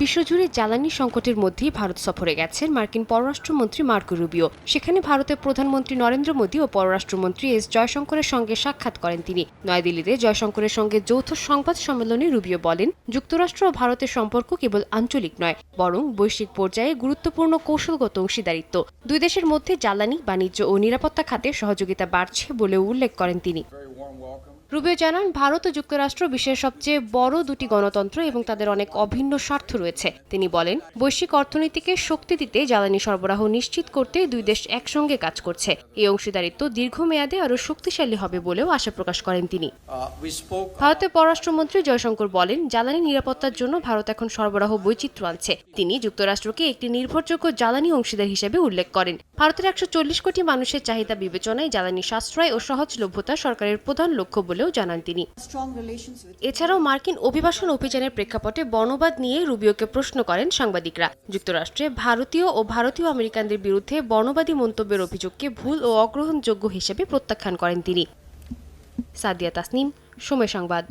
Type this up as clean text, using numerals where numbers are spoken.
বিশ্বজুড়ে জ্বালানি সংকটের মধ্যেই ভারত সফরে গেছেন মার্কিন পররাষ্ট্রমন্ত্রী মার্কো রুবিও। সেখানে ভারতের প্রধানমন্ত্রী নরেন্দ্র মোদী ও পররাষ্ট্রমন্ত্রী এস জয়শঙ্করের সঙ্গে সাক্ষাৎ করেন তিনি। নয়াদিল্লিতে জয়শঙ্করের সঙ্গে যৌথ সংবাদ সম্মেলনে রুবিও বলেন, যুক্তরাষ্ট্র ও ভারতের সম্পর্ক কেবল আঞ্চলিক নয়, বরং বৈশ্বিক পর্যায়ে গুরুত্বপূর্ণ কৌশলগত অংশীদারিত্ব। দুই দেশের মধ্যে জ্বালানি, বাণিজ্য ও নিরাপত্তা খাতে সহযোগিতা বাড়ছে বলেও উল্লেখ করেন তিনি। রুবিও জানান, ভারত ও যুক্তরাষ্ট্র বিশ্বের সবচেয়ে বড় দুটি গণতন্ত্র এবং তাদের অনেক অভিন্ন স্বার্থ রয়েছে। তিনি বলেন, বৈশ্বিক অর্থনীতিকে শক্তি দিতে জ্বালানি সরবরাহ নিশ্চিত করতে দুই দেশ একসঙ্গে কাজ করছে। এই অংশীদারিত্ব দীর্ঘমেয়াদে আরও শক্তিশালী হবে বলেও আশা প্রকাশ করেন তিনি। ভারতের পররাষ্ট্রমন্ত্রী জয়শঙ্কর বলেন, জ্বালানি নিরাপত্তার জন্য ভারত এখন সরবরাহ বৈচিত্র্য আনছে। তিনি যুক্তরাষ্ট্রকে একটি নির্ভরযোগ্য জ্বালানি অংশীদার হিসেবে উল্লেখ করেন। ভারতের 140 কোটি মানুষের চাহিদা বিবেচনায় জ্বালানি সাশ্রয় ও সহজলভ্যতা সরকারের প্রধান লক্ষ্য বলেও জানান তিনি। এছাড়াও মার্কিন অভিবাসন অভিযানের প্রেক্ষাপটে বর্ণবাদ নিয়ে রুবিওকে প্রশ্ন করেন সাংবাদিকরা। যুক্তরাষ্ট্রে ভারতীয় ও ভারতীয় আমেরিকানদের বিরুদ্ধে বর্ণবাদী মন্তব্যের অভিযোগকে ভুল ও অগ্রহণযোগ্য হিসেবে প্রত্যাখ্যান করেন তিনি। সাদিয়া তাসনিম, সময় সংবাদ।